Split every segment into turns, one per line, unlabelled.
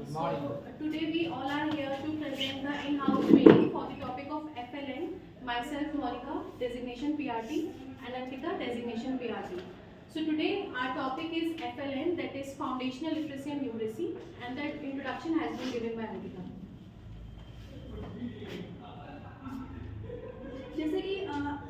So today we all are here to present the in-house training for the topic of FLN. Myself Monica, designation PRT, and Ankita, designation PRT. So today our topic is FLN, that is Foundational Literacy and Numeracy, and that introduction has been given by Ankita.
जैसे कि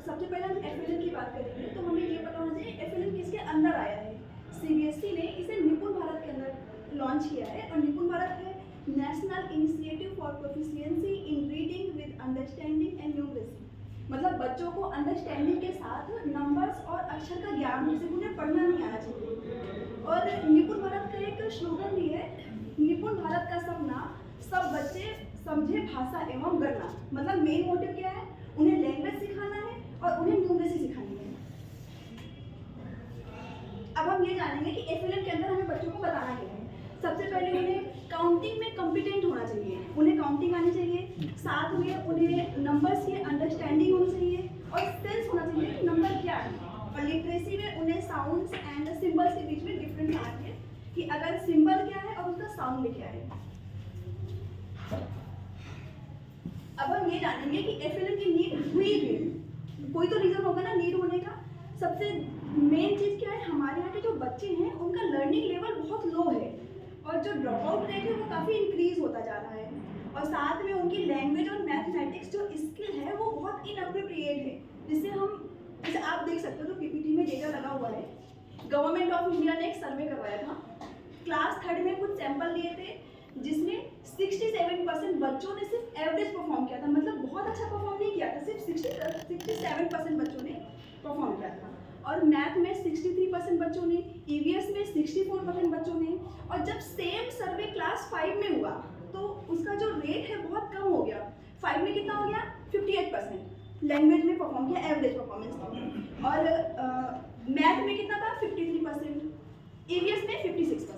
सबसे पहले हम FLN की बात करेंगे तो हमें ये पता होना चाहिए FLN किसके अंदर आया है। CBSE ने इसे निपुण भारत के अंदर लॉन्च किया है और निपुण भारत है national initiative for proficiency in reading with understanding and numeracy. मतलब बच्चों को अंडरस्टैंडिंग के साथ नंबर्स और अक्षर का ज्ञान जैसे उन्हें पढ़ना नहीं आना चाहिए। और निपुण भारत का एक स्लोगन भी है, निपुण भारत का सपना सब बच्चे समझे भाषा एवं गणना। मतलब मेन मोटिव क्या है, उन्हें लैंग्वेज सिखाना है और उन्हें न्यूमरेसी सिखानी है। अब हम ये जानेंगे कि FLN के अंदर हमें बच्चों को बताना क्या है। सबसे पहले उन्हें काउंटिंग में कॉम्पिटेंट होना चाहिए, उन्हें काउंटिंग आनी चाहिए, साथ में उन्हें नंबर्स की अंडरस्टैंडिंग होनी चाहिए और सेंस होना चाहिए कि नंबर क्या है। और लिटरेसी में उन्हें साउंड्स एंड सिंबल्स के बीच में डिफरेंस आना है कि अगर सिंबल क्या है और उसका साउंड क्या है। अब हम ये जानेंगे कि FLN की नीड हुई क्यों। कोई तो रीजन होगा ना नीड होने का। सबसे मेन चीज़ क्या है, हमारे यहाँ के जो बच्चे हैं उनका लर्निंग लेवल बहुत लो है और जो ड्रॉप आउट रेट है वो काफ़ी इंक्रीज होता जा रहा है। और साथ में उनकी लैंग्वेज और मैथमेटिक्स जो स्किल है वो बहुत इनअप्रोप्रिएट है। जिससे जैसे आप देख सकते हो तो PPT में डेटा लगा हुआ है। गवर्नमेंट ऑफ इंडिया ने एक सर्वे करवाया था, क्लास 3rd में कुछ सैंपल लिए थे जिसमें 67% बच्चों ने सिर्फ एवरेज परफॉर्म किया था। मतलब बहुत अच्छा परफॉर्म नहीं किया था, सिर्फ 67% बच्चों ने परफॉर्म किया था। और मैथ में 63% बच्चों ने, EVS में 64% बच्चों ने। और जब सेम सर्वे क्लास 5 में हुआ तो उसका जो रेट है बहुत कम हो गया। 5 में कितना हो गया, 58% लैंग्वेज में परफॉर्म किया, एवरेज परफॉर्मेंस था। और मैथ में कितना था, 53%, EVS में 56%।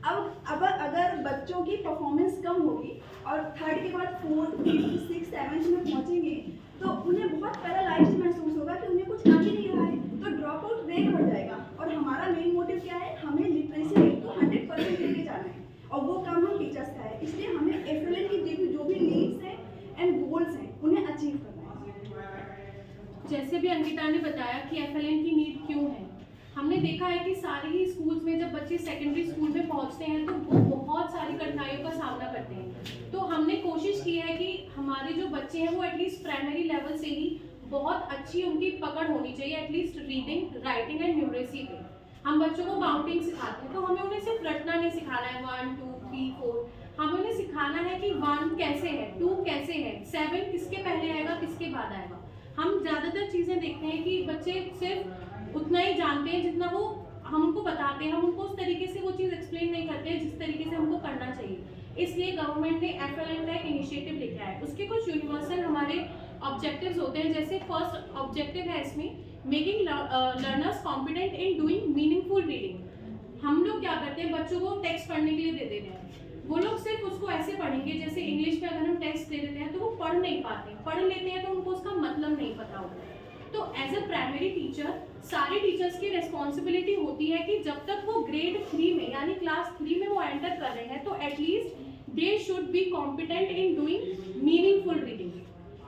अब अगर बच्चों की परफॉर्मेंस कम होगी और 3rd के बाद 4th, 5th, 6th, 7th में पहुंचेंगे तो उन्हें बहुत पैरालाइज्ड महसूस होगा कि उन्हें कुछ आ ही नहीं रहा है, तो ड्रॉप आउट रेट बढ़ जाएगा। और हमारा मेन मोटिव क्या है, हमें लिटरेसी रेट को 100% लेके जाना है और वो काम हम टीचर्स का है। इसलिए हमें FLN की जो भी नीड्स हैं एंड गोल्स हैं उन्हें अचीव करना है।
जैसे भी अंकिता ने बताया कि FLN की नीड क्यों है, हमने देखा है कि सारे ही स्कूल्स में जब बच्चे सेकेंडरी स्कूल में पहुंचते हैं तो वो बहुत सारी कठिनाइयों का सामना करते हैं। तो हमने कोशिश की है कि हमारे जो बच्चे हैं वो एटलीस्ट प्राइमरी लेवल से ही बहुत अच्छी उनकी पकड़ होनी चाहिए, at least reading, writing and numeracy पे। हम बच्चों को काउंटिंग सिखाते हैं तो हमें उन्हें सिर्फ रटना नहीं सिखाना है 1 2 3 4, हमें उन्हें सिखाना है कि 1 कैसे है, 2 कैसे है, 7 किसके पहले आएगा, किसके बाद आएगा। हम ज़्यादातर चीज़ें देखते हैं कि बच्चे सिर्फ उतना ही जानते हैं जितना वो हम उनको बताते हैं, हम उनको उस तरीके से वो चीज़ एक्सप्लेन नहीं करते हैं जिस तरीके से हमको करना चाहिए। इसलिए गवर्नमेंट ने FLN का एक इनिशिएटिव लिखा है। उसके कुछ यूनिवर्सल हमारे ऑब्जेक्टिव्स होते हैं। जैसे फर्स्ट ऑब्जेक्टिव है इसमें making learners competent in doing meaningful reading. हम लोग क्या करते हैं, बच्चों को टेक्स्ट पढ़ने के लिए दे देते हैं, वो लोग सिर्फ उसको ऐसे पढ़ेंगे जैसे इंग्लिश में अगर हम टेक्स्ट दे देते हैं तो वो पढ़ नहीं पाते, पढ़ लेते हैं तो उनको उसका मतलब नहीं पता होता। तो एज अ प्राइमरी टीचर सारे टीचर्स की रिस्पॉन्सिबिलिटी होती है कि जब तक वो ग्रेड 3 में यानी क्लास 3 में वो एंटर कर रहे हैं तो at least they should be competent in doing meaningful reading,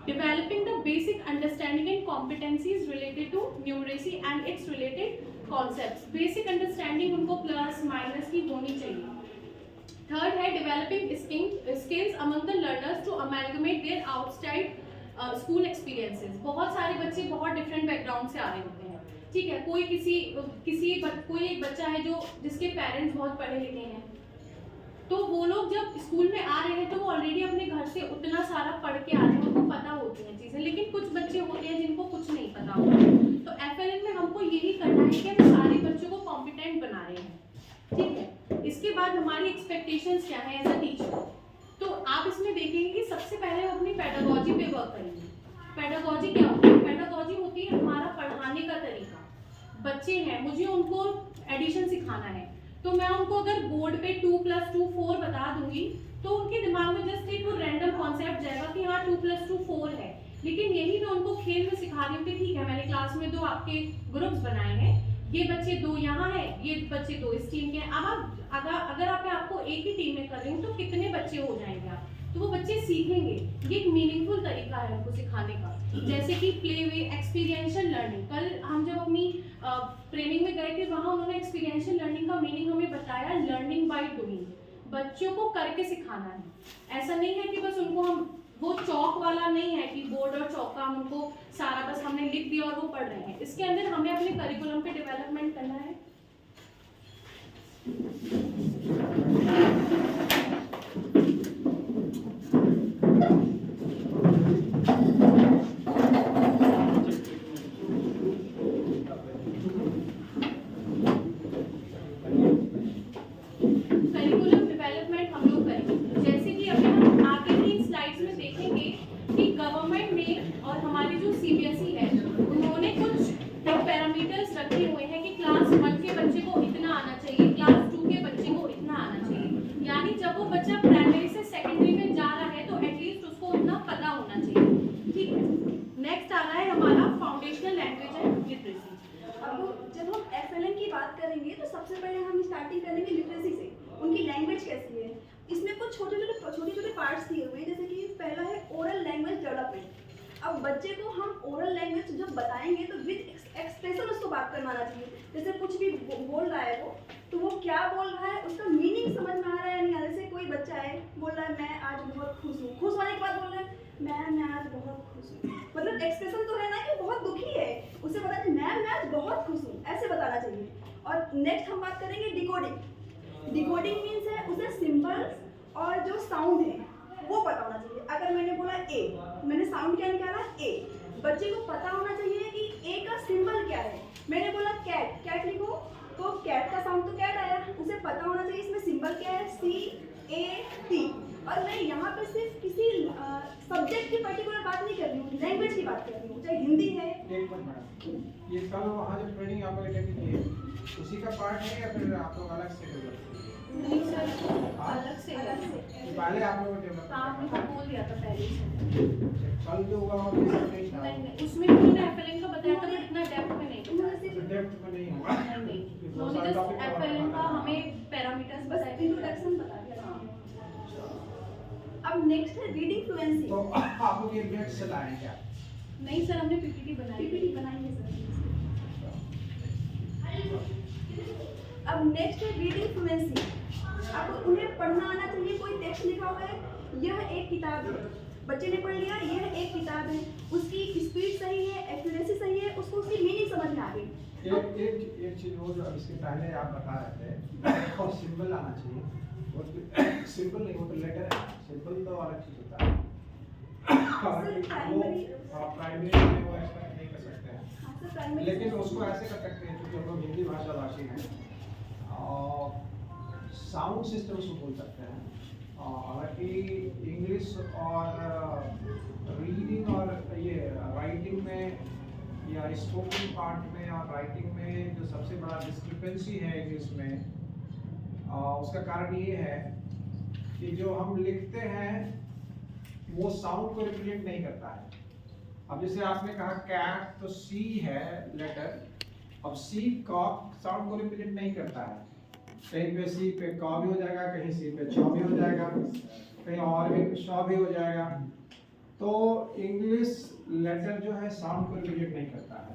developing the basic understanding and competencies related to numeracy and its related concepts. Basic understanding उनको प्लस माइनस की होनी चाहिए। थर्ड है developing skills among the learners to amalgamate their outside school experiences. बहुत सारे बच्चे बहुत different background से आ रहे होते हैं, ठीक है। कोई कोई एक बच्चा है जिसके पेरेंट्स बहुत पढ़े लिखे हैं, तो वो लोग जब स्कूल में आ रहे हैं तो वो ऑलरेडी अपने घर से उतना सारा पढ़ के आ रहे हैं, उनको पता होती हैं चीज़ें। लेकिन कुछ बच्चे होते हैं जिनको कुछ नहीं पता होता। तो FLN में हमको यही करना है कि हम सारे बच्चों को कॉम्पिटेंट बना रहे हैं, ठीक है। इसके बाद हमारी एक्सपेक्टेशंस क्या है एज अ टीचर, तो आप इसमें देखेंगे कि सबसे पहले हम अपनी पेडागोजी पे वर्क करेंगे। पेडागोजी क्या होती है, पेडागोजी होती है हमारा पढ़ाने का तरीका। बच्चे हैं, मुझे उनको एडिशन सिखाना है तो मैं उनको अगर बोर्ड पे 2 + 2 4 बता दूंगी तो उनके दिमाग में जस्ट एक रैंडम कॉन्सेप्ट जाएगा कि हाँ 2 + 2 4 है। लेकिन यही मैं उनको खेल में सिखा रही हूँ कि ठीक है मैंने क्लास में 2 आपके ग्रुप्स बनाए हैं, ये बच्चे 2 यहाँ है, ये बच्चे 2 इस टीम के हैं। अब अगर आपको रही हूँ तो कितने बच्चे हो जाएंगे आप, तो वो बच्चे सीखेंगे। ये एक मीनिंगफुल तरीका है उनको सिखाने का, जैसे कि प्ले वे, एक्सपीरियंशियल लर्निंग। कल हम जब अपनी ट्रेनिंग में गए थे, वहाँ उन्होंने एक्सपीरियंशियल लर्निंग का मीनिंग हमें बताया, लर्निंग बाय डूइंग। बच्चों को करके सिखाना है, ऐसा नहीं है कि बस उनको हम, वो चौक वाला नहीं है कि बोर्ड और चौक का हम उनको सारा बस हमने लिख दिया और वो पढ़ रहे हैं। इसके अंदर हमें अपने करिकुलम पे डेवलपमेंट करना है। करिकुलम डेवलपमेंट हम लोग करेंगे, जैसे कि अभी हम आगे की स्लाइड्स में देखेंगे कि गवर्नमेंट ने और हमारी जो सीबीएसई है, उन्होंने कुछ पैरामीटर्स रखे हुए हैं कि क्लास 1 के बच्चे को इतना आना चाहिए, क्लास 2 के बच्चे को इतना आना चाहिए। यानी जब वो बच्चा प्राइमरी से सेकेंडरी में जा रहा है तो एटलीस्ट उसको उतना पता होना चाहिए। ठीक है, नेक्स्ट आ रहा है हमारा फाउंडेशनल लैंग्वेज एंड लिटरेसी।
अब जब हम एफएलएन की बात करेंगे तो सबसे पहले हम स्टार्टिंग करेंगे लिटरेसी से, उनकी लैंग्वेज कैसी है। इसमें कुछ छोटे छोटे पार्ट्स दिए हुए हैं, जैसे कि पहला है ओरल लैंग्वेज डेवलपमेंट। अब बच्चे को हम ओरल लैंग्वेज जब बताएंगे तो विद एक्सप्रेशन उसको बात करना आना चाहिए। जैसे कुछ भी बोल रहा है वो, तो वो क्या बोल रहा है, उसका मीनिंग समझ में आ रहा है या नहीं आ रहा है। जैसे कोई बच्चा है बोल रहा है मैं आज बहुत खुश हूँ, खुश होने के बाद बोल रहा है मैं आज बहुत खुश हूँ, मतलब एक्सप्रेशन तो है ना कि बहुत दुखी है, उसे पता है मैं आज बहुत खुश हूँ, ऐसे बताना चाहिए। और नेक्स्ट हम बात करेंगे डिकोडिंग। डिकोडिंग मीन्स है उसे सिंबल्स और जो साउंड है वो पता होना चाहिए। अगर मैंने बोला ए, मैंने साउंड क्या निकाला ए, बच्चे को पता होना चाहिए कि ए का सिंबल क्या है। मैंने बोला कैट, कैट लिखो, तो कैट का साउंड तो कैट आया, उसे पता होना चाहिए इसमें सिंबल क्या है, CAT। और मैं यहाँ पे सिर्फ किसी सब्जेक्ट की पर्टिकुलर बात नहीं कर रही हूँ, लैंग्वेज की बात कर रही हूँ, चाहे हिंदी है।
एक मिनट मैडम, ये कल वहाँ जो ट्रेनिंग आपको अटेंड की है उसी का पार्ट है या फिर आप लोग अलग से डेवलप?
नहीं सर, अलग से
पहले आप लोग डेवलप?
हाँ, आपने तो बोल दिया था पहले से।
कल जो होगा वो नहीं था।
नहीं, उसमें उन्होंने एफएलएन का बताया था, बट इतना डेप्थ में नहीं बताया।
तो डेप्थ में नहीं होगा।
नहीं, उन्होंने जस्ट एफएलएन का हमें पैरामीटर्स
बस
बताए थे।
इंट्रोडक्शन बता दिया। अब नेक्स्ट है रीडिंग फ्लुएंसी।
तो आप लोग ये नेट से लाए क्या?
नहीं सर, हमने पीपीटी बनाई।
पीपीटी बनाएंगे सर। अब नेक्स्ट है रीडिंग फ्लुएंसी। अब उन्हें पढ़ना आना चाहिए, कोई टेक्स्ट लिखा हुआ है, यह एक किताब है, बच्चे ने पढ़ लिया यह एक किताब है, उसकी स्पीड सही है, एक्यूरेसी सही है, उसको उसकी मीनिंग समझ में आ गई।
एक चीज वो जो इसके पहले आप बता रहे थे और सिंबल आना चाहिए, वो सिंबल नहीं, वो तो लेटर है, सिंबल तो अलग चीज होता है। वो प्राइमरी में वो एक्सपेक्ट नहीं कर सकते हैं, लेकिन उसको ऐसे कर सकते हैं क्योंकि हम लोग हिंदी भाषा भाषी हैं, साउंड सिस्टम उसको बोल सकते हैं। हालांकि इंग्लिश और रीडिंग और ये राइटिंग में या स्पोकन पार्ट में और राइटिंग में जो सबसे बड़ा डिस्क्रिपेंसी है इंग्लिश में, उसका कारण ये है कि जो हम लिखते हैं वो साउंड को रिप्रेजेंट नहीं करता है। अब जैसे आपने कहा कैट, तो सी है लेटर, अब सी का साउंड को रिप्रेजेंट नहीं करता है। कहीं पे सी पे का भी हो जाएगा, कहीं सी पे छ भी हो जाएगा, कहीं और भी श भी हो जाएगा। तो इंग्लिश लेटर जो है साउंड को रिप्रेजेंट नहीं करता है,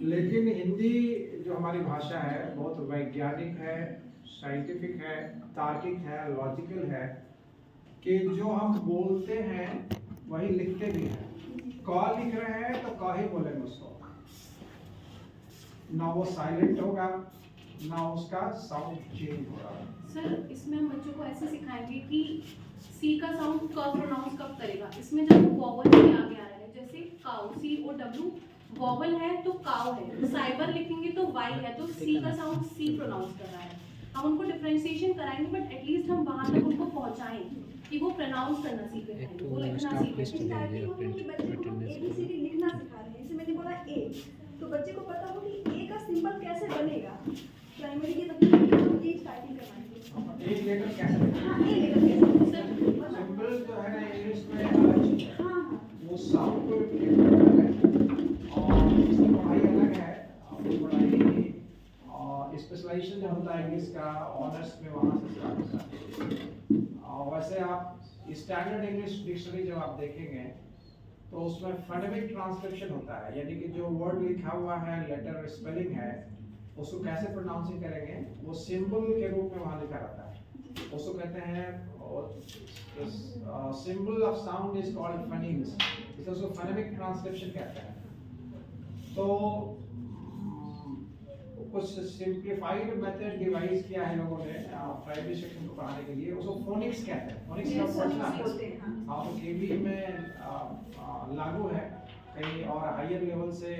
लेकिन हिंदी जो हमारी भाषा है बहुत वैज्ञानिक है, साइंटिफिक है, तार्किक है, लॉजिकल है, कि जो हम बोलते हैं वही लिखते भी हैं। का लिख रहे हैं तो का ही बोलेंगे उसको, ना वो साइलेंट होगा ना उसका साउंड चेंज होगा।
सर, इसमें हम बच्चों को ऐसे सिखाएंगे कि सी का साउंड क प्रोनाउंस कब करेगा। इसमें जब वो वॉवल के आगे आ रहा है, जैसे काउ, COW वॉवल है तो काउ है, साइबर लिखेंगे तो वाई है, तो सी का साउंड सी प्रोनाउंस कर रहा है। हम उनको डिफरेंशिएशन कराएंगे, बट एटलीस्ट हम वहां तक उनको पहुंचाएं कि वो प्रोनाउंस करना सीखे, वो लिखना सीखे।
स्टार्टिंग में हम बच्चे को ABCD लिखना सिखा रहे हैं। जैसे मैंने बोला ए, तो बच्चे को पता हो कि ए का सिंबल कैसे बनेगा। प्राइमरी की तब ये स्टार्टिंग करवाएंगे।
एक लेटर कैसे?
हाँ, ए लेटर कैसे सर?
सिंबल जो है ना इंग्लिश में अलग चीज है।
हाँ,
वो साउंड को रिप्रेजेंट करता है और इसकी पढ़ाई अलग है। आपकी पढ़ाई और स्पेशलाइजेशन जो होता है इंग्लिश का ऑनर्स में, वहाँ से स्टार्ट होता है। आप स्टैंडर्ड इंग्लिश डिक्शनरी जब आप देखेंगे तो उसमें फोनेमिक ट्रांसक्रिप्शन होता है, यानी कि जो वर्ड लिखा हुआ है, लेटर स्पेलिंग है, उसको कैसे प्रोनाउंसिंग करेंगे वो सिंबल के रूप में वहाँ लिखा रहता है। उसको कहते हैं symbol of sound is called phonemes, इसको उसको फोनेमिक ट्रांसक्रिप्शन कहते हैं। तो कुछ सिंप्लीफाइड मेथड डिवाइस किया है लोगों ने प्राइमरी सेक्शन को पढ़ाने के लिए, उसको फोनिक्स कहते हैं। फोनिक्स का पढ़ना हाँ तो केवी में लागू है, कहीं और हायर लेवल से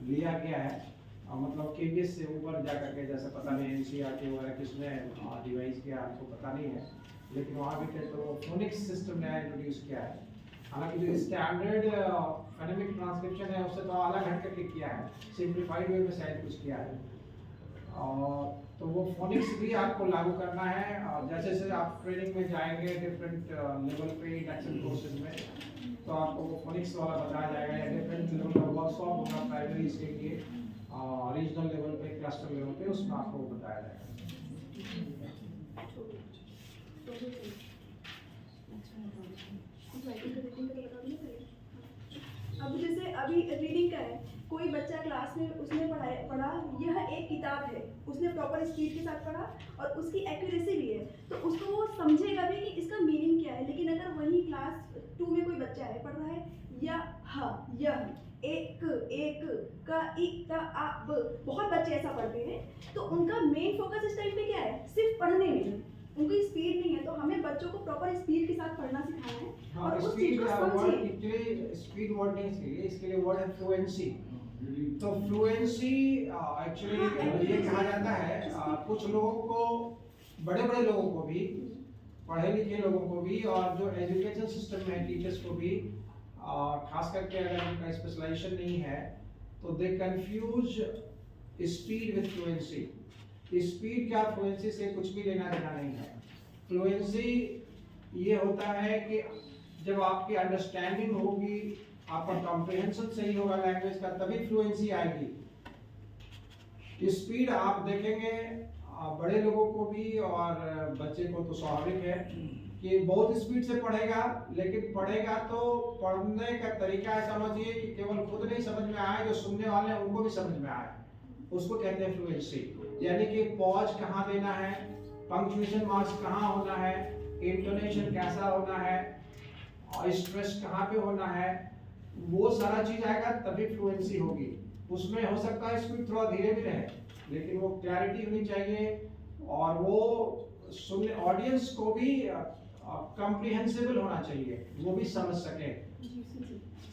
लिया गया है, मतलब केवीएस से ऊपर जा करके, जैसे पता नहीं एनसीईआरटी वगैरह किसने डिवाइस किया हमको पता नहीं है, लेकिन वहाँ भी थे तो फोनिक्स सिस्टम ने इंट्रोड्यूस किया है। हालांकि जो स्टैंडर्ड फोनेमिक ट्रांसक्रिप्शन है उससे तो अलग हट करके किया है, सिंप्लीफाइड वे में शायद कुछ किया है। और तो वो फोनिक्स भी आपको लागू करना है, और जैसे जैसे आप ट्रेनिंग में जाएंगे डिफरेंट लेवल पे इंडक्शन कोर्सेज में, तो आपको वो फोनिक्स वाला बताया जाएगा, या डिफरेंट लेवल का वर्कशॉप होगा प्राइमरी के लिए, रीजनल लेवल पे, क्लस्टर लेवल पे, उसमें आपको बताया जाएगा।
अब जैसे अभी रीडिंग का है, कोई बच्चा क्लास में उसने पढ़ा यह एक किताब है, उसने प्रॉपर स्पीड के साथ पढ़ा और उसकी एक्यूरेसी भी है, तो उसको वो समझेगा भी कि इसका मीनिंग क्या है। लेकिन अगर वही क्लास 2 में कोई बच्चा है पढ़ रहा है या हाँ यह एक का इ ता आ ब, बहुत बच्चे ऐसा पढ़ते हैं, तो उनका मेन फोकस इस टाइम पे क्या है, सिर्फ पढ़ने में, उनकी स्पीड नहीं है। तो हमें बच्चों को प्रॉपर स्पीड के साथ पढ़ना सिखाना है।
हाँ,
और उस चीज को समझिए।
स्पीड वर्ड नहीं चाहिए, इसके लिए वर्ड है फ्लुएंसी। तो फ्लुएंसी एक्चुअली ये कहा जाता है कुछ लोगों को, बड़े बड़े लोगों को भी, पढ़े लिखे लोगों को भी, और जो एजुकेशन सिस्टम में टीचर्स को भी, खास करके अगर उनका स्पेशलाइजेशन नहीं है तो they confuse speed with fluency. Speed क्या फ्लुएंसी से कुछ भी लेना देना नहीं है। फ्लुएंसी ये होता है कि जब आपकी अंडरस्टैंडिंग होगी, आपका कॉम्प्रिहेंशन सही होगा लैंग्वेज का, तभी फ्लुएंसी आएगी। स्पीड आप देखेंगे बड़े लोगों को भी और बच्चे को तो स्वाभाविक है कि बहुत स्पीड से पढ़ेगा, लेकिन पढ़ेगा तो पढ़ने का तरीका ऐसा होना चाहिए कि केवल खुद नहीं समझ में आए, जो सुनने वाले हैं उनको भी समझ में आए, उसको कहते हैं फ्लुएंसी। यानी कि पॉज कहाँ देना है, पंक्चुएशन मार्क्स कहाँ होना है, इंटोनेशन कैसा होना है, और स्ट्रेस कहाँ पे होना है, वो सारा चीज आएगा तभी फ्लुएंसी होगी। उसमें हो सकता है स्पीड थोड़ा धीरे भी रहे, लेकिन वो क्लैरिटी होनी चाहिए और वो सुनने ऑडियंस को भी कॉम्प्रिहेंसिबल होना चाहिए, वो भी समझ सके।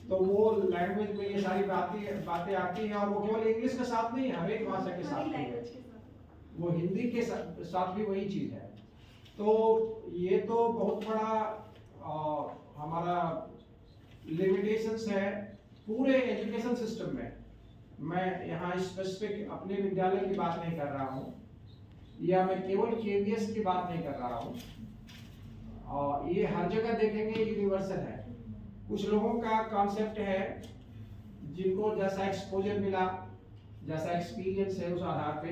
तो वो लैंग्वेज में ये सारी बातें आती हैं, और वो केवल इंग्लिश के साथ नहीं, हर एक भाषा के साथ भी है, वो हिंदी के साथ भी वही चीज है। तो ये तो बहुत बड़ा हमारा लिमिटेशंस है पूरे एजुकेशन सिस्टम में। मैं यहाँ स्पेसिफिक अपने विद्यालय की बात नहीं कर रहा हूँ, या मैं केवल केवीएस की बात नहीं कर रहा हूँ, और ये हर जगह देखेंगे यूनिवर्सल है। कुछ लोगों का कॉन्सेप्ट है जिनको जैसा एक्सपोजर मिला, जैसा एक्सपीरियंस है, उस आधार पे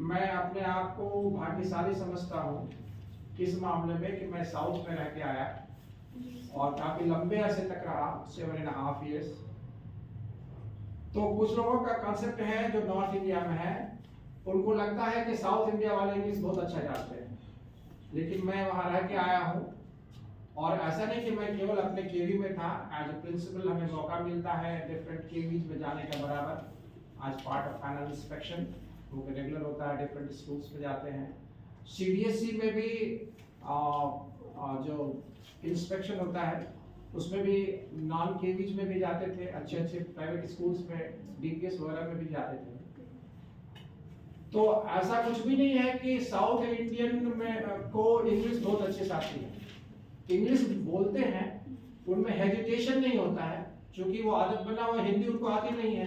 मैं अपने आप को भाग्यशाली समझता हूँ इस मामले में कि मैं साउथ में रह के आया और काफी लंबे अरसे तक रहा, 7.5 years। तो कुछ लोगों का कॉन्सेप्ट है जो नॉर्थ इंडिया में है, उनको लगता है कि साउथ इंडिया वाले इंग्लिश बहुत अच्छा जानते हैं, लेकिन मैं वहाँ रह के आया हूँ, और ऐसा नहीं कि मैं केवल अपने केवी में था। एज ए प्रिंसिपल हमें मौका मिलता है डिफरेंट केवीज में जाने का बराबर, आज पार्ट ऑफ फाइनल इंस्पेक्शन वो रेगुलर होता है, डिफरेंट स्कूल्स में जाते हैं। सीबीएसई में भी जो इंस्पेक्शन होता है उसमें भी नॉन केवीज में भी जाते थे, अच्छे अच्छे प्राइवेट स्कूल्स में, डीपीएस वगैरह में भी जाते थे। तो ऐसा कुछ भी नहीं है कि साउथ इंडियन में को इंग्लिश बहुत अच्छे से आती है। इंग्लिश बोलते हैं, उनमें हेजिटेशन नहीं होता है, क्योंकि वो आदत बना हुआ हिंदी उनको आती नहीं है,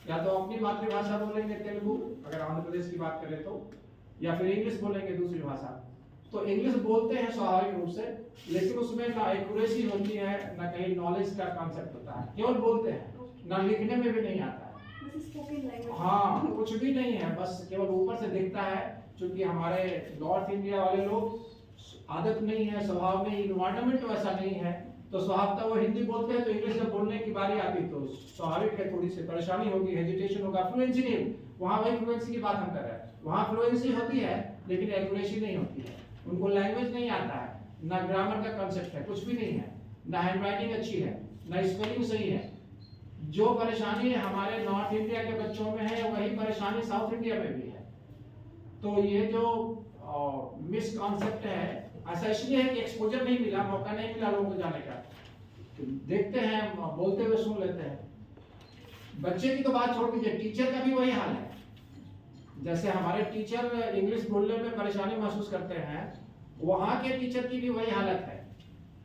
या तो अपनी मातृभाषा बोलेंगे तेलुगु अगर आंध्र प्रदेश की बात करें तो, या फिर इंग्लिश बोलेंगे दूसरी भाषा। तो इंग्लिश बोलते हैं स्वाभाविक रूप से, लेकिन उसमें ना एक्यूरेसी होती है, ना कहीं नॉलेज का कॉन्सेप्ट होता है, केवल बोलते हैं, ना लिखने में भी नहीं आता है। हाँ, कुछ भी नहीं है, बस केवल ऊपर से दिखता है। क्योंकि हमारे नॉर्थ इंडिया वाले लोग
आदत नहीं है, स्वभाव में इन्वायरमेंट वैसा नहीं है, तो स्वभावतः वो हिंदी बोलते हैं तो इंग्लिश जब बोलने की बारी आती तो स्वाभाविक है थोड़ी सी परेशानी होगी, हेजिटेशन होगा। फ्लुएंसी नहीं, वहाँ वही फ्लुएंसी की बात हम कर रहे हैं, वहाँ फ्लुएंसी होती है लेकिन एक्यूरेसी नहीं होती है। उनको लैंग्वेज नहीं आता है, ना ग्रामर का कंसेप्ट है, कुछ भी नहीं है, ना हैंडराइटिंग अच्छी है, ना स्पेलिंग सही है। जो परेशानी हमारे नॉर्थ इंडिया के बच्चों में है वही परेशानी साउथ इंडिया में भी है। तो ये जो मिसकॉन्सेप्ट है, ऐसा इसलिए है कि एक्सपोजर नहीं मिला, मौका नहीं मिला लोगों को जाने का। तो देखते हैं, बोलते हुए सुन लेते हैं। बच्चे की तो बात छोड़ दीजिए, टीचर का भी वही हाल है। जैसे हमारे टीचर इंग्लिश बोलने में परेशानी महसूस करते हैं, वहाँ के टीचर की भी वही हालत है।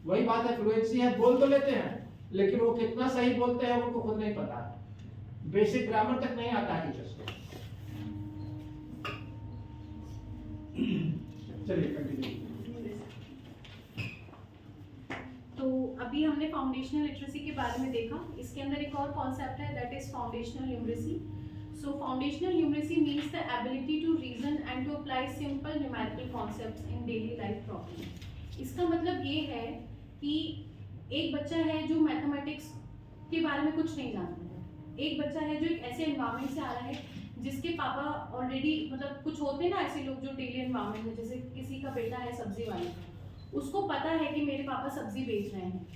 वही बात है, फ्लुएंसी है, बोल तो लेते हैं लेकिन वो कितना सही बोलते हैं उनको खुद नहीं पता। बेसिक ग्रामर तक नहीं आता है टीचर्स को। चलिए कंटिन्यू।
तो अभी हमने फाउंडेशनल लिटरेसी के बारे में देखा। इसके अंदर एक और कॉन्सेप्ट है, that is foundational numeracy. So foundational numeracy means the ability to reason and to apply simple numerical concepts in daily life problem. इसका मतलब ये है कि एक बच्चा है जो मैथमेटिक्स के बारे में कुछ नहीं जानता है, एक बच्चा है जो एक ऐसे एनवायरनमेंट से आ रहा है जिसके पापा ऑलरेडी, मतलब कुछ होते हैं ना ऐसे लोग जो डेली एनवायरनमेंट में, जैसे किसी का बेटा है सब्जी वाले का, उसको पता है कि मेरे पापा सब्जी बेच रहे हैं,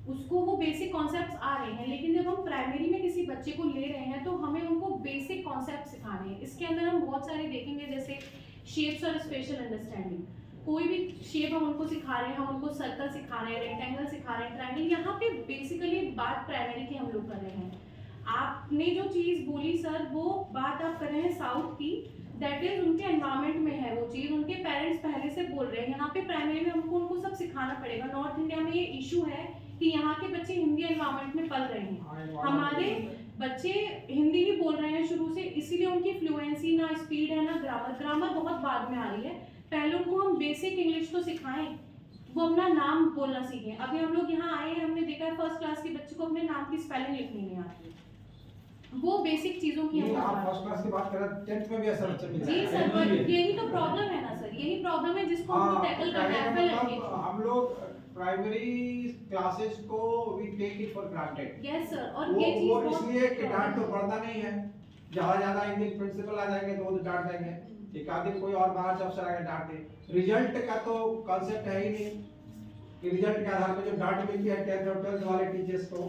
उसको वो बेसिक कॉन्सेप्ट्स आ रहे हैं। लेकिन जब हम प्राइमरी में किसी बच्चे को ले रहे हैं तो हमें उनको बेसिक कॉन्सेप्ट सिखाने हैं। इसके अंदर हम बहुत सारे देखेंगे, जैसे शेप्स और स्पेशल अंडरस्टैंडिंग। कोई भी शेप हम उनको सिखा रहे हैं, हम उनको सर्कल सिखा रहे हैं, रेक्टेंगल सिखा रहे हैं, ट्रायंगल। यहाँ पे बेसिकली बात प्राइमरी की हम लोग कर रहे हैं। आपने जो चीज़ बोली सर, वो बात आप कर रहे हैं साउथ की, दैट इज उनके एनवायरनमेंट में है वो चीज़, उनके पेरेंट्स पहले से बोल रहे हैं। यहाँ पे प्राइमरी में हमको उनको सब सिखाना पड़ेगा। नॉर्थ इंडिया में ये इशू है कि यहाँ के बच्चे हिंदी एनवायरनमेंट में पल रहे हैं, हमारे बच्चे हिंदी ही बोल रहे हैं शुरू से, इसीलिए उनकी फ्लुएंसी ना स्पीड है ना ग्रामर बहुत बाद में आ रही है। पहले उनको हम बेसिक इंग्लिश तो सिखाएं, वो अपना नाम बोलना सीखें। अभी हम लोग यहाँ आए हैं, हमने देखा है फर्स्ट क्लास के बच्चे को अपने नाम की स्पेलिंग लिखनी नहीं आती। वो बेसिक चीजों की
आप फर्स्ट क्लास की बात कर रहे हैं, 10th में भी ऐसा बच्चा मिलता है।
जी सर, पर यही तो प्रॉब्लम है ना सर, यही प्रॉब्लम है जिसको हमको टैकल करना है।
हम लोग प्राइमरी क्लासेस को we take it for granted.
Yes sir, और ये चीज
वो इसलिए कि डांट तो पड़ता नहीं है, ज्यादा इंग्लिश प्रिंसिपल आ जाएंगे तो वो तो डांट देंगे, एक आदमी कोई और बाहर से अफसर आके डांट दे। रिजल्ट का तो कॉन्सेप्ट है ही नहीं कि रिजल्ट के आधार पर जो डांट मिलती है 10th और 12th वाले टीचर्स को,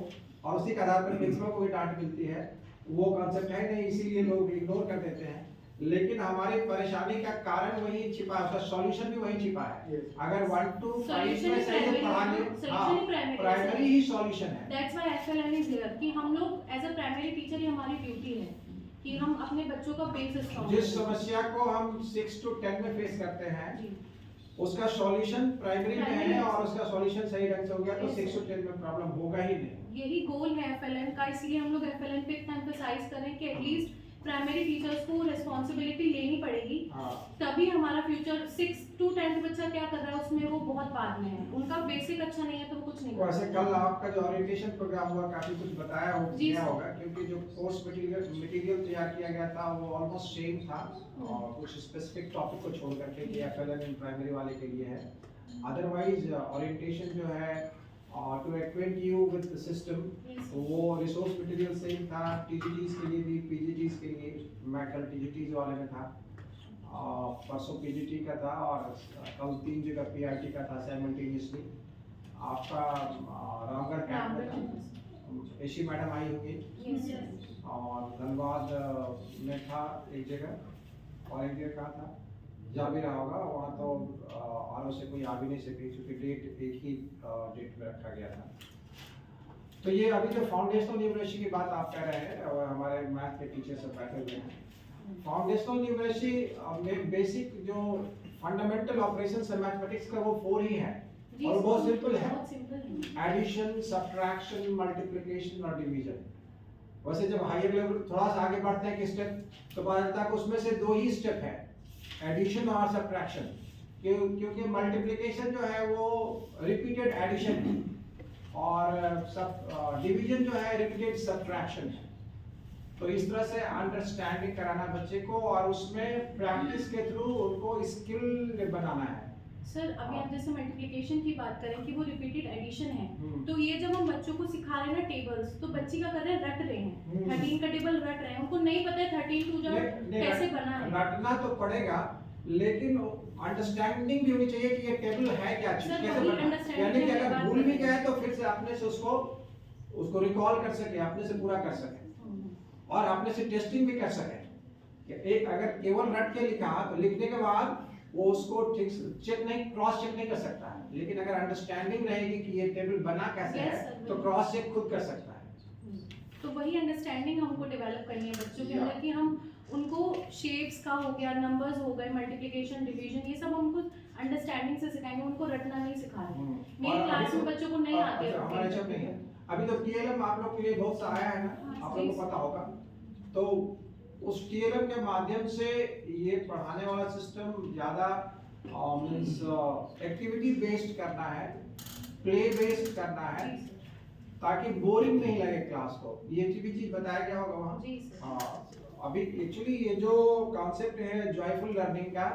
और उसी के आधार पर प्रिंसिपल को भी डांट मिलती है, वो कॉन्सेप्ट है नहीं, इसीलिए लोग इग्नोर कर देते हैं। लेकिन हमारी परेशानी का कारण वही छिपा है, उसका सॉल्यूशन भी वही छिपा है। अगर 1 to 5 में सही से पढ़ाने, प्राइमरी ही सॉल्यूशन है।
That's why FLN is here कि हम लोग एज अ प्राइमरी टीचर ही हमारी ड्यूटी है कि हम अपने बच्चों का बेस स्ट्रांग।
जिस समस्या को हम 6 to 10 में फेस करते हैं उसका सॉल्यूशन प्राइमरी में है, और उसका सॉल्यूशन सही ढंग से हो गया तो 6 to 10 में प्रॉब्लम होगा ही नहीं।
यही गोल है एफएलएन का, इसलिए हम लोग एफएलएन पे इतना एम्फसाइज करें कि एटलीस्ट प्राइमरी टीचर्स को रिस्पांसिबिलिटी लेनी पड़ेगी। तभी हमारा फ्यूचर 6 to 10 बच्चा क्या कर रहा है उसमें वो बहुत बाद में है, उनका बेसिक अच्छा नहीं है तो वो कुछ नहीं।
वैसे कल आपका जो ओरिएंटेशन प्रोग्राम हुआ काफी कुछ बताया होगा, क्योंकि जो कोर्स मटेरियल तैयार किया गया था वो ऑलमोस्ट सेम था, और कुछ स्पेसिफिक टॉपिक को छोड़ करके कि एफएलएन प्राइमरी वाले के लिए है। अदरवाइज ओरिएंटेशन जो है to acquaint you with the system, वो रिसोर्स मटेरियल सेम था, टीजीटीज के लिए भी, पीजीटीज के लिए। मैं कल टीजीटीज वाले में था, परसों पीजीटी का था, और कल 3 जगह पीआईटी का था साइमल्टेनियसली। आपका रामगढ़ कैंप में था, एशी मैडम आई होंगी, और धनबाद में था एक जगह, और एक जगह कहाँ था, जा भी रहा होगा वहाँ, तो आर से कोई आ भी नहीं सके क्योंकि डेट एक ही डेट में रखा गया था। तो ये अभी जो फाउंडेशनल न्यूमरेसी की बात आप कह रहे हैं, और हमारे मैथ के टीचर सब बैठे हुए हैं। फाउंडेशनल न्यूमरेसी में बेसिक जो फंडामेंटल ऑपरेशंस है मैथमेटिक्स का वो 4 ही है, और बहुत सिंपल है, एडिशन, सब्ट्रैक्शन, मल्टीप्लिकेशन और डिवीजन। वैसे जब हायर लेवल थोड़ा सा आगे बढ़ते हैं कि स्टेप, तो पता चलता है कि उसमें से 2 ही स्टेप है, एडिशन और सब्ट्रैक्शन। क्योंकि मल्टीप्लिकेशन जो है वो रिपीटेड एडिशन है, और डिवीजन जो है रिपीटेड सब्ट्रैक्शन है। तो इस तरह से अंडरस्टैंडिंग कराना बच्चे को, और उसमें प्रैक्टिस के थ्रू उनको स्किल बनाना है।
सर अभी आप जैसे मल्टीप्लिकेशन की बात करें कि वो रिपीटेड एडिशन है, तो ये जब हम बच्चों को सिखा रहे हैं ना टेबल्स, तो बच्चे क्या कर रहे हैं, रट रहे हैं 13 का टेबल रट रहे हैं, उनको नहीं पता है 13 टू कैसे बना है।
रटना तो पड़ेगा, लेकिन अंडरस्टैंडिंग भी होनी चाहिए कि ये टेबल है क्या चीज,
सर,
कैसे
वही
बना,
understanding
यानी कि
की
अगर
बात
भूल भी
कर रहे
गए तो फिर से अपने से उसको रिकॉल कर सके, अपने से पूरा कर सके और अपने से टेस्टिंग भी कर सके। कि एक अगर केवल रट के लिखा तो लिखने के बाद वो उसको ठीक चेक नहीं, क्रॉस चेक नहीं कर सकता है, लेकिन अगर अंडरस्टैंडिंग रहेगी कि ये टेबल बना कैसे
Yes,
है
sir,
तो क्रॉस चेक खुद कर सकता है।
तो वही अंडरस्टैंडिंग हमको डेवलप करनी है बच्चों के अंदर, कि हम उनको शेप्स का हो गया, नंबर्स हो गए, मल्टीप्लिकेशन, डिवीजन, ये सब हमको अंडरस्टैंडिंग से सिखाएंगे, उनको रटना नहीं सिखा रहे। मेरी
और
क्लास
अभी
में
तो-
बच्चों को नहीं आते
हमारे जब नहीं है, अभी तो TLM आप लोग के लिए बहुत सा आया है ना, आप लोगों को पता होगा, तो उस TLM के माध्यम से ये पढ़ाने वाला सिस्टम ज्यादा मींस एक्टिविटी बेस्ड करना है, प्ले बेस्ड करना है, ताकि बोरिंग नहीं लगे क्लास को। ये भी चीज बताया गया होगा वहाँ।
जी सर।
हाँ, अभी एक्चुअली ये जो कॉन्सेप्ट है जॉयफुल लर्निंग का,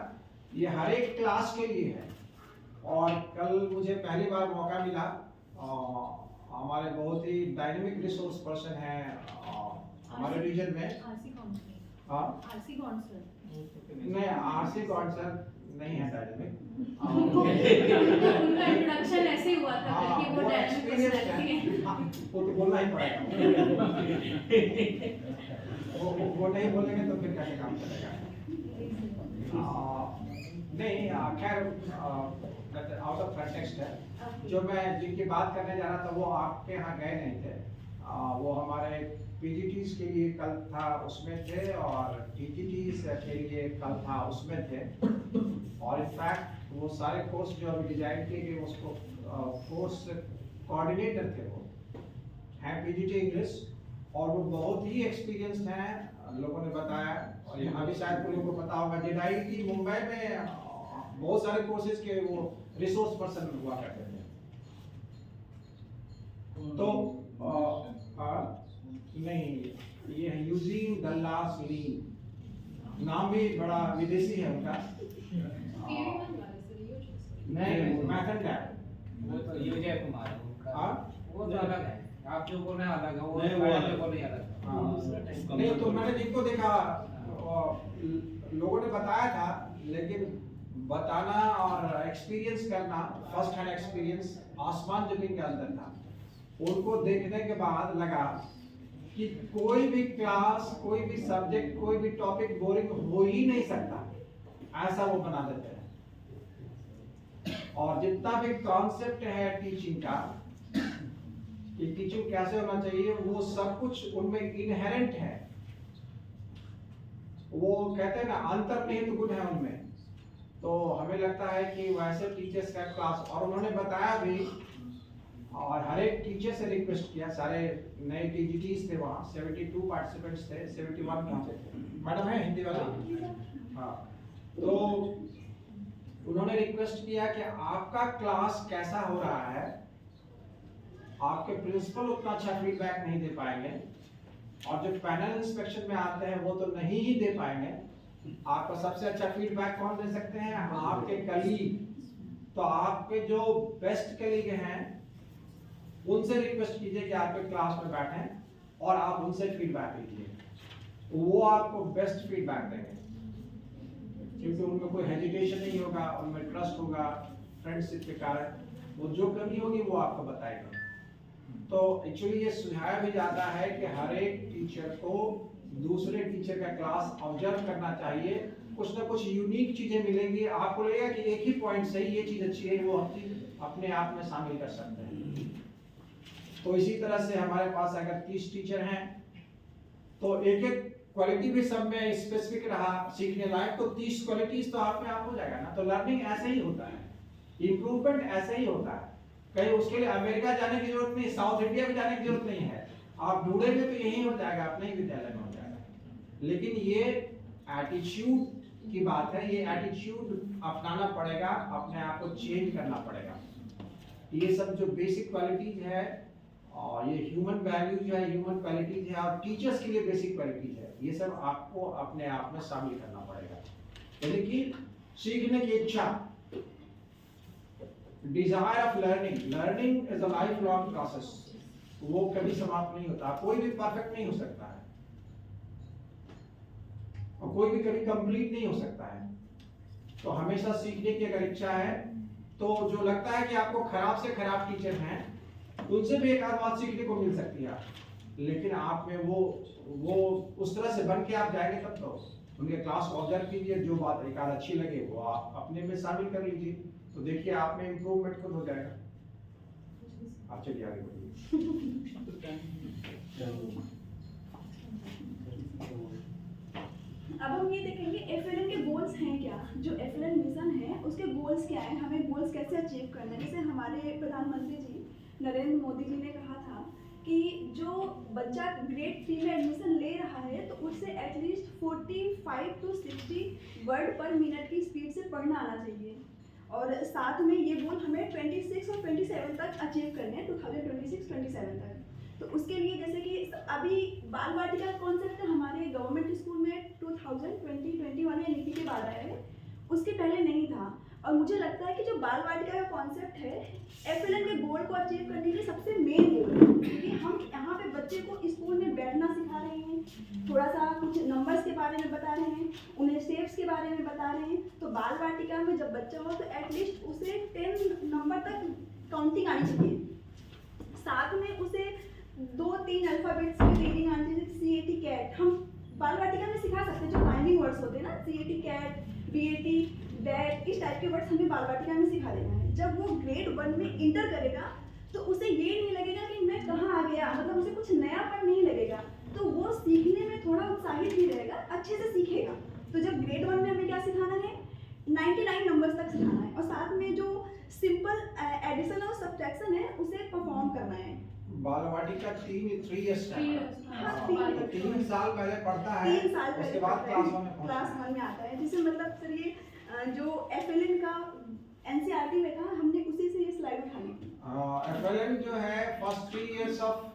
ये हर एक क्लास के लिए है। और कल मुझे पहली बार मौका मिला, हमारे बहुत ही डायनेमिक रिसोर्स पर्सन है हमारे रीजन में।
आरसी कौन सर?
हाँ
आरसी कौन सर?
नहीं, RC कौन सर नहीं है डायनेमिक।
उनका इंट्रोडक्शन ऐसे ही हुआ था
हाँ,
कि वो
वो
डायनेमिक
experience
पर्सनालिटी है।
है। हाँ, वो तो बोलना ही पड़ेगा। वो नहीं बोलेंगे तो फिर कैसे काम चलेगा। नहीं, खैर आउट ऑफ कंटेक्स्ट है। जो मैं जिनकी बात करने जा रहा था वो आपके यहाँ गए नहीं थे। वो हमारे PGTs के लिए कल था उसमें थे, और TGTs के लिए कल था उसमें थे। और इनफैक्ट वो सारे कोर्स जो अभी डिजाइन किए गए उसको कोर्स कोऑर्डिनेटर थे, वो हैं PGT इंग्लिश, और वो बहुत ही एक्सपीरियंस्ड हैं, लोगों ने बताया। और यहाँ भी शायद कोई को पता होगा, JEDI मुंबई में बहुत सारे कोर्सेज के वो रिसोर्स पर्सन हुआ करते थे। तो नहीं, ये है यूजीन दल्लास लीन, नाम भी बड़ा विदेशी है उनका। नहीं, मैथन डैब।
वो तो विजय कुमार है उनका।
हाँ?
वो तो अलग है, आप जो बोल रहे हैं अलग है, वो
नहीं, वो
पहले
अलग।
बोल रहे हैं अलग है।
हाँ। नहीं तो मैंने जिनको देखा लोगों ने बताया था, लेकिन बताना और एक्सपीरियंस करना, फर्स्ट हैंड एक्सपीरियंस आसमान जमीन का अंतर था। उनको देखने के बाद लगा कि कोई भी क्लास, कोई भी सब्जेक्ट, कोई भी टॉपिक बोरिंग हो ही नहीं सकता, ऐसा वो बना देते हैं। और जितना भी कॉन्सेप्ट है टीचिंग का, कि टीचिंग कैसे होना चाहिए, वो सब कुछ उनमें इनहेरेंट है। वो कहते हैं ना, अंतर्निहित गुण है उनमें। तो हमें लगता है कि वैसे टीचर्स का क्लास, और उन्होंने बताया भी, और हर एक टीचर से रिक्वेस्ट किया, सारे नए TGTs थे वहाँ, 72 पार्टिसिपेंट्स थे, 71 कहाँ से थे, मैडम है हिंदी वाले। हाँ, तो उन्होंने रिक्वेस्ट किया कि आपका क्लास कैसा हो रहा है, आपके प्रिंसिपल उतना अच्छा फीडबैक नहीं दे पाएंगे, और जो पैनल इंस्पेक्शन में आते हैं वो तो नहीं ही दे पाएंगे। आपका सबसे अच्छा फीडबैक कौन दे सकते हैं? आपके कलीग। तो आपके जो बेस्ट कलीग हैं उनसे रिक्वेस्ट कीजिए कि आपके क्लास में बैठें और आप उनसे फीडबैक लीजिए, वो आपको बेस्ट फीडबैक देंगे, क्योंकि उनमें कोई हेजिटेशन नहीं होगा, उनमें ट्रस्ट होगा, फ्रेंडशिप के कारण वो जो कमी होगी वो आपको बताएंगे। तो एक्चुअली ये सुझाया भी जाता है कि हर एक टीचर को दूसरे टीचर का क्लास ऑब्जर्व करना चाहिए, कुछ ना कुछ यूनिक चीजें मिलेंगी, आपको लगेगा कि एक ही पॉइंट से ही ये चीज अच्छी है, वो अपने आप में शामिल कर सकते हैं। तो इसी तरह से हमारे पास अगर 30 टीचर हैं तो एक एक क्वालिटी भी सब में स्पेसिफिक रहा सीखने लायक, तो 30 क्वालिटीज तो आप में आप हो जाएगा ना। तो लर्निंग ऐसे ही होता है, इम्प्रूवमेंट ऐसे ही होता है। कहीं उसके लिए अमेरिका जाने की जरूरत नहीं, साउथ इंडिया भी जाने की जरूरत नहीं है, आप ढूंढेंगे तो यही हो जाएगा, अपने ही विद्यालय में हो जाएगा। लेकिन ये एटीट्यूड की बात है, ये एटीट्यूड अपनाना पड़ेगा, अपने आप को चेंज करना पड़ेगा। ये सब जो बेसिक क्वालिटीज है, और ये ह्यूमन वैल्यूज है, ह्यूमन क्वालिटीज है, और टीचर्स के लिए बेसिक क्वालिटीज है, ये सब आपको अपने आप में शामिल करना पड़ेगा। यानी कि सीखने की इच्छा, desire of learning is a life long process, वो कभी समाप्त नहीं होता, कोई भी परफेक्ट नहीं हो सकता है और कोई भी कभी कंप्लीट नहीं हो सकता है। तो हमेशा सीखने की अगर इच्छा है तो जो लगता है कि आपको खराब से खराब टीचर हैं उनसे भी एक आध बात सीखने को मिल सकती है, लेकिन आप में वो उस तरह से बन के आप जाएंगे तब तो उनके क्लास को ऑब्जर्व कीजिए, जो बात एक आध अच्छी लगे वो आप अपने में शामिल कर लीजिए, तो देखिए आप में इम्प्रूवमेंट खुद हो जाएगा। आप चलिए आगे बढ़िए।
अब हम ये देखेंगे एफएलएन के गोल्स हैं क्या, जो एफएलएन मिशन है उसके गोल्स क्या है, हमें गोल्स कैसे अचीव करना है। जैसे हमारे प्रधानमंत्री जी नरेंद्र मोदी जी ने कहा था कि जो बच्चा ग्रेड 3 में एडमिशन ले रहा है तो उससे एटलीस्ट 45 to 60 वर्ड पर मिनट की स्पीड से पढ़ना आना चाहिए, और साथ में ये गोल हमें 26 और 27 तक अचीव करने हैं, 2026-27 तक। तो उसके लिए जैसे कि अभी बाल वाटिका कॉन्सेप्ट हमारे गवर्नमेंट स्कूल में 2020 वाली नीति के बाद आया है, उसके पहले नहीं था। और मुझे लगता है कि जो बाल वाटिका का कॉन्सेप्ट है एफएलएन के गोल को अचीव करने के सबसे मेन गोल है, क्योंकि हम यहाँ पे बच्चे को स्कूल में बैठना सिखा रहे हैं, थोड़ा सा कुछ नंबर्स के बारे में बता रहे हैं, उन्हें स्टेप्स के बारे में बता रहे हैं। तो बाल वाटिका में जब बच्चा हो तो एटलीस्ट उसे 10 नंबर तक काउंटिंग आनी चाहिए, साथ में उसे 2-3 अल्फाबेट्स की रीडिंग आनी चाहिए, CAT कैट हम बाल वाटिका में सिखा सकते हैं, जो राइमिंग वर्ड्स होते हैं ना, CAT कैट, BAT बैट, इस टाइप के वर्ड्स हमें बाल वाटिका में सिखा देना है। जब वो ग्रेड 1 में इंटर करेगा तो उसे ये नहीं लगेगा कि मैं कहाँ आ गया, मतलब उसे कुछ नयापन नहीं लगेगा, तो वो सीखने में थोड़ा उत्साहित भी रहेगा, अच्छे से सीखेगा। तो जब ग्रेड 1 में हमें क्या सिखाना है, 99 नंबर्स तक सिखाना है, और साथ में जो सिंपल एडिशन और सब्ट्रैक्शन है उसे परफॉर्म करना है।
बाल वाटिका 3 इयर्स का है।
हाँ,
3 साल पहले पढ़ता है,
3 साल
उसके बाद क्लास 1 में
क्लास 1 में आता है, जिसे मतलब सर ये जो एफएलएन का एनसीईआरटी में था, हमने उसी से ये स्लाइड उठा ली।
एफएलएन जो है फर्स्ट 3 इयर्स ऑफ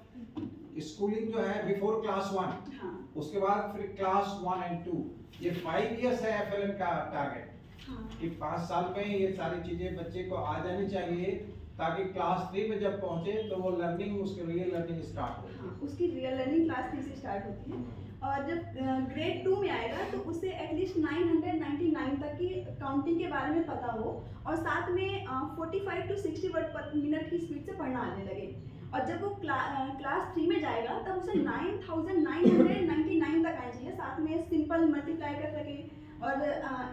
स्कूलिंग जो है बिफोर क्लास 1,
हाँ
उसके बाद फिर क्लास 1 and 2, ये 5 इयर्स है एफएलएन का टारगेट
हाँ
कि 5 साल में ये सारी चीजें बच्चे को आ जानी चाहिए, ताकि क्लास 3 में जब पहुंचे तो वो लर्निंग, उसकी रियल लर्निंग स्टार्ट हो।
हाँ, उसकी रियल लर्निंग क्लास 3 से स्टार्ट होती है, और जब ग्रेड 2 में आएगा तो उसे एटलीस्ट 999 तक की काउंटिंग के बारे में पता हो, और साथ में 45 to 60 वर्ड पर मिनट की स्पीड से पढ़ना आने लगे। और जब वो क्लास 3 में जाएगा तब उसे 9999 तक आना चाहिए, साथ में सिंपल मल्टीप्लाई कर सके, और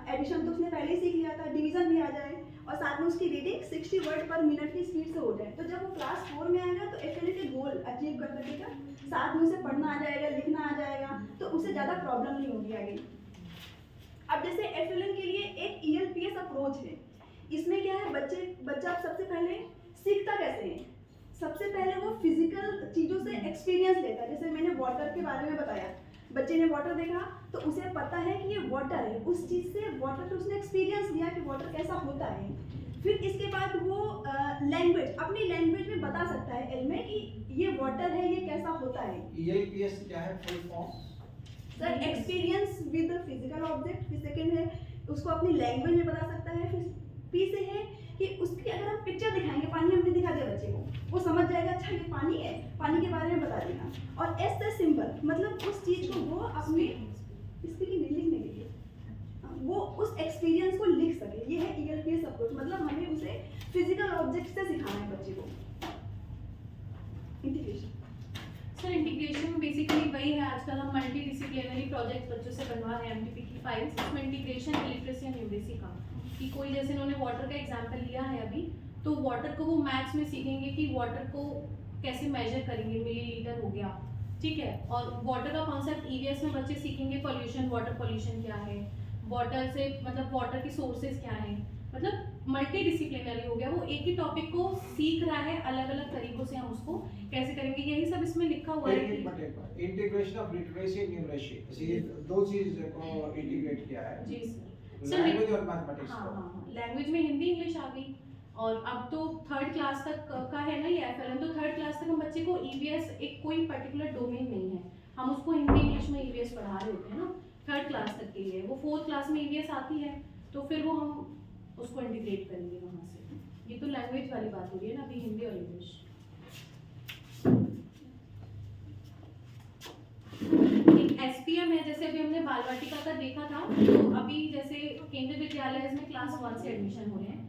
एडिशन तो उसने पहले ही सीख लिया था, डिवीजन भी आ जाए, और साथ में उसकी रीडिंग 60 वर्ड पर मिनट की स्पीड से हो जाए। तो जब वो क्लास 4 में आएगा तो एफएलएन के गोल अचीव कर सकेगा, साथ में उसे पढ़ना आ जाएगा, लिखना आ जाएगा, तो उसे ज़्यादा प्रॉब्लम नहीं होगी आगे। अब जैसे एफएलएन के लिए एक ELPS अप्रोच है, इसमें क्या है, बच्चा सबसे पहले सीखता कैसे है, सबसे पहले वो फिजिकल चीज़ों से एक्सपीरियंस लेता है। जैसे मैंने वाटर के बारे में बताया, बच्चे ने वाटर देखा तो उसे पता है कि ये वाटर है, उस चीज़ से वाटर पे उसने एक्सपीरियंस लिया कि वाटर कैसा होता है। फिर इसके बाद वो लैंग्वेज, अपनी लैंग्वेज में बता सकता है एल में कि ये वाटर है, ये कैसा होता है।
ELPS क्या है full form?
Sir experience with physical object. फिर सेकेंड है उसको अपनी लैंग्वेज में बता सकता है। फिर पी से है कि उसकी अगर हम पिक्चर दिखाएंगे, पानी हमने दिखा दिया बच्चे को, वो समझ जाएगा अच्छा ये पानी है, पानी के बारे में बता देगा। और एस से सिंबल, मतलब उस चीज़ को वो अपने स्पीकिंग नहीं लिखने के लिए वो उस एक्सपीरियंस को लिख सके। ये है ELPS अप्रोच, मतलब हमें उसे फिजिकल ऑब्जेक्ट से सिखाना है बच्चे को। इंटीग्रेशन
सर इंटीग्रेशन बेसिकली वही है, आजकल हम मल्टी डिसिप्लिनरी प्रोजेक्ट बच्चों से बनवा रहे हैं MTP की फाइल्स, इसमें इंटीग्रेशन, लिटरेसी एंड न्यूमेरिसी का, कि कोई जैसे इन्होंने वाटर का एग्जांपल लिया है अभी, तो वाटर को वो मैथ्स में सीखेंगे कि वाटर को कैसे मेजर करेंगे, मिलीलीटर हो गया, ठीक है। और वाटर का कॉन्सेप्ट EVS में बच्चे सीखेंगे, पॉल्यूशन, वाटर पॉल्यूशन क्या है, वाटर से मतलब वाटर की सोर्सेज क्या है, मतलब मल्टी डिसिप्लिनरी हो गया, वो एक ही टॉपिक को सीख रहा है, अलग अलग तरीकों से हम उसको कैसे करेंगे, यही सब इसमें लिखा हुआ है।
Integration of literacy and numeracy, ये दो चीज को इंटीग्रेट किया है
जी सर।
लैंग्वेज और मैथमेटिक्स
हाँ
को।
हाँ, लैंग्वेज में हिंदी इंग्लिश आ गई, और अब तो 3rd क्लास तक का है ना ये एफएलएन, तो 3rd क्लास तक हम बच्चे को EVS एक कोई पर्टिकुलर डोमेन नहीं है, हम उसको हिंदी इंग्लिश में EVS पढ़ा रहे होते हैं ना 3rd क्लास तक के लिए। वो 4th क्लास में EVS आती है, तो फिर वो हम उसको इंटीग्रेट करेंगे वहाँ से। ये तो लैंग्वेज वाली बात हो रही है ना, अभी हिंदी और इंग्लिश। एक एसपीएम है, जैसे अभी हमने बाल वाटिका का देखा था, तो अभी जैसे केंद्रीय विद्यालय में क्लास 1 से एडमिशन हो रहे हैं।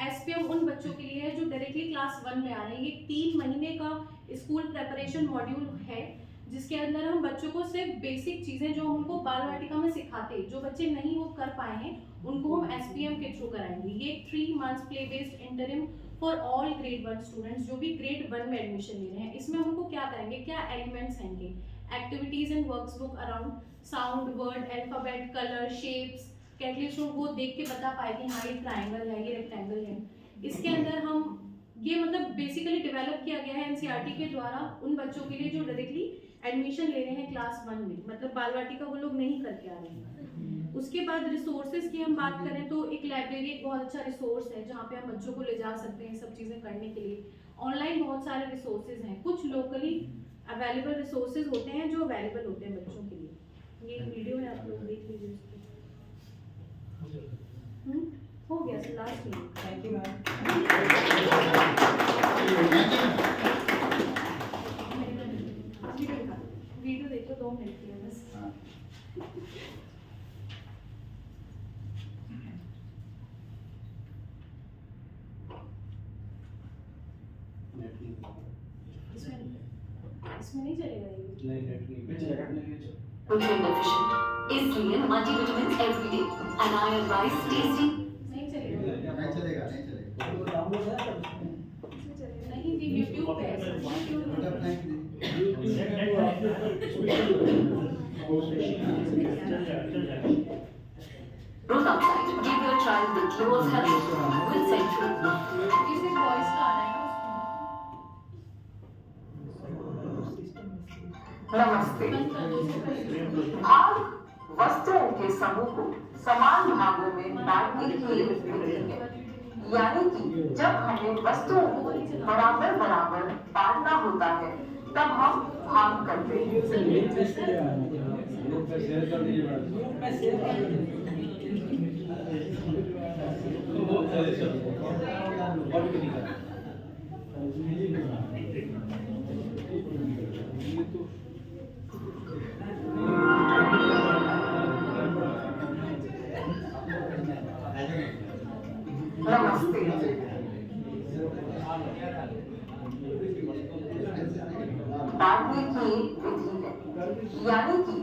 एसपीएम उन बच्चों के लिए है जो डायरेक्टली क्लास 1 में आ रहे हैं। ये 3 महीने का स्कूल प्रेपरेशन मॉड्यूल है, जिसके अंदर हम बच्चों को सिर्फ बेसिक चीजें जो हम उनको बाल वाटिका में सिखाते, जो बच्चे नहीं वो कर पाए हैं, उनको हम एसपीएम के थ्रू कराएंगे। ये 3 months play based interim for all grade 1 students जो भी ग्रेड 1 में एडमिशन ले रहे हैं। इसमें हम उनको क्या करेंगे, क्या एलिमेंट्स हैं इनके, activities and works book around sound, word, alphabet, colour, shapes, at least वो देख के बता पाए कि हाँ ये ट्राइंगल है, ये रेक्टेंगल है। इसके अंदर हम ये मतलब बेसिकली डेवलप किया गया है एनसीईआरटी के द्वारा उन बच्चों के लिए जो डायरेक्टली एडमिशन ले रहे हैं क्लास 1 में, मतलब बाल वाटिका वो लोग नहीं करके आ रहे हैं। उसके बाद रिसोर्सेज की हम बात करें तो एक लाइब्रेरी एक बहुत अच्छा रिसोर्स है जहाँ पे हम बच्चों को ले जा सकते हैं सब चीज़ें करने के लिए। ऑनलाइन बहुत सारे रिसोर्सेज हैं, कुछ लोकली अवेलेबल रिसोर्सेज होते हैं जो अवेलेबल होते हैं बच्चों के लिए। ये वीडियो है, आप लोग देख लीजिए उसको। हो गया सर, लास्ट में।
Thank you ma'am.
वीडियो देखो, 2 मिनट की है बस। इसमें नहीं चलेगा ये?
नहीं चलेगा।
Protein deficient. इसलिए multivitamins every day. And I advise tasty.
नहीं चलेगा।
नहीं चलेगा, नहीं चलेगा।
नहीं जी, YouTube पे है सर, YouTube
Put up
पे।
time they.
Roadside. Give your child the glow of health with Central.
इसे वॉइस का आ रहा है ना
नमस्ते।
उसमें। बंद कर दो उसको पहले।
भाग वस्त्रों के समूह को समान भागों में बांटने की एक विधि है। यानी कि जब हमें वस्तुओं को बराबर बराबर बांटना होता है तब हम भाग करते हैं। नमस्ते। बांटने की विधि है, यानी कि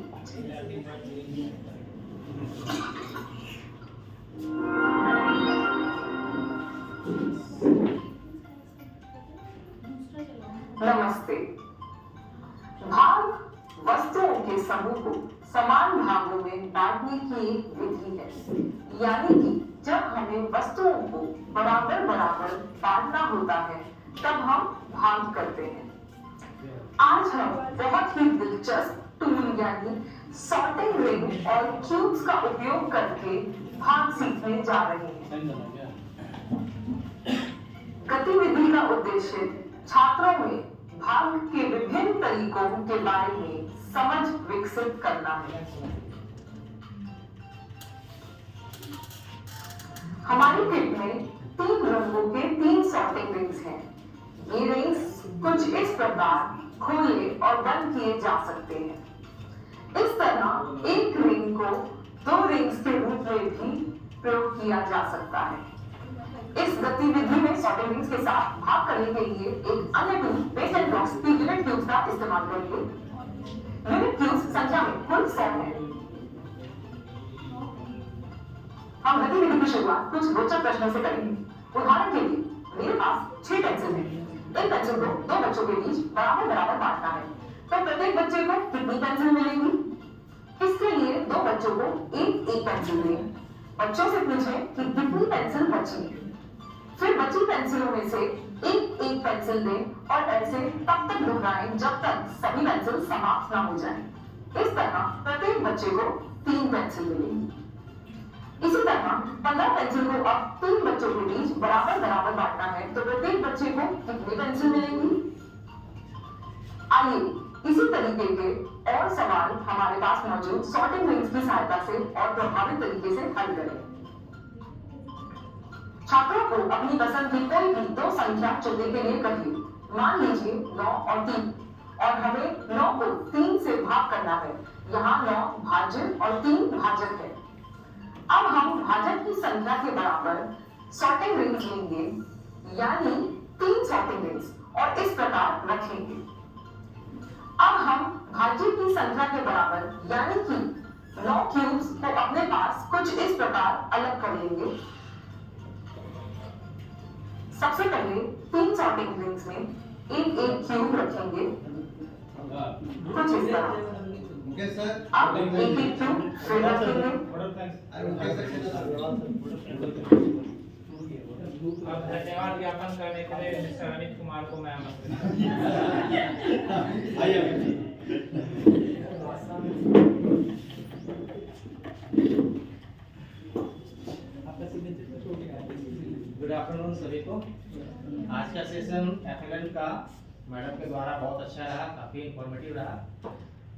नमस्ते। भाग वस्तुओं के समूह को समान भागों में बांटने की एक विधि है, यानी कि जब हमें वस्तुओं को बराबर बराबर बांटना होता है तब हम भाग करते हैं। आज हम बहुत ही दिलचस्प टूल यानी सॉर्टिंग रिंग और क्यूब्स का उपयोग करके भाग सीखने जा रहे हैं। गतिविधि का उद्देश्य छात्रों में भाग के विभिन्न तरीकों के बारे में समझ विकसित करना है। हमारी किट में 3 रंगों के 3 सॉर्टिंग रिंग्स हैं। ये रिंग्स कुछ इस प्रकार खोले और बंद किए जा सकते हैं। इस तरह एक रिंग को 2 रिंग्स के रूप में भी प्रयोग किया जा सकता है। इस गतिविधि में सॉर्टिंग रिंग्स के साथ भाग करने के लिए एक अन्य टूल पेस्ट एंड ब्लॉक्स की यूनिट क्यूब्स का इस्तेमाल करेंगे। यूनिट क्यूब्स संख्या में कुल 100 है। हम गतिविधि की शुरुआत कुछ रोचक प्रश्नों से करेंगे। उदाहरण के लिए मेरे पास 6 पेंसिल हैं। एक पेंसिल को 2 बच्चों के बीच बराबर बराबर बांटना है, तो प्रत्येक बच्चे को कितनी पेंसिल मिलेंगी? इसके लिए 2 बच्चों को एक पेंसिल दें। बच्चों से पूछें कि कितनी पेंसिल बची। फिर बची पेंसिलों में से एक पेंसिल दें और ऐसे तब तक दोहराएं जब तक सभी पेंसिल समाप्त ना हो जाएं। इस तरह प्रत्येक बच्चे को 3 पेंसिल मिलेंगी। इसी तरह 15 पेंसिल को अब 3 बच्चों के बीच बराबर बराबर बांटना है, तो प्रत्येक बच्चे को कितनी पेंसिल मिलेंगी? आइए इसी तरीके के और सवाल हमारे पास मौजूद सॉर्टिंग रिंग्स की सहायता से और प्रभावी तरीके से हल करें। छात्रों को अपनी पसंद की कोई भी दो संख्या चुनने के लिए कहिए। मान लीजिए 9 और 3 और हमें 9 को 3 से भाग करना है। यहाँ 9 भाज्य और 3 भाजक है। अब हम भाजक की संख्या के बराबर सॉर्टिंग रिंग्स लेंगे, यानी 3 सॉर्टिंग रिंग्स, और इस प्रकार रखेंगे। अब हम भाज्य की संख्या के बराबर यानी कि 9 क्यूब्स को अपने पास कुछ इस प्रकार अलग कर लेंगे। सबसे पहले 3 सॉर्टिंग रिंग्स में एक क्यूब रखेंगे, कुछ इस तरह।
मुकेश सर,
अब एक क्यूब फिर रखेंगे।
अब धन्यवाद ज्ञापन करने के लिए मिस्टर अमित कुमार को मैं आमंत्रित
गुड आफ्टरनून सभी को। आज का सेशन एफएलएन का मैडम के द्वारा बहुत अच्छा रहा, काफ़ी इंफॉर्मेटिव रहा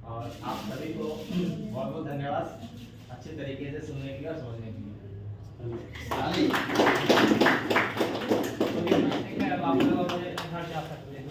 और आप सभी को बहुत बहुत धन्यवाद अच्छे तरीके से सुनने के लिए और समझने के लिए।
ठीक है, अब आप लोग अपने घर जा सकते हैं।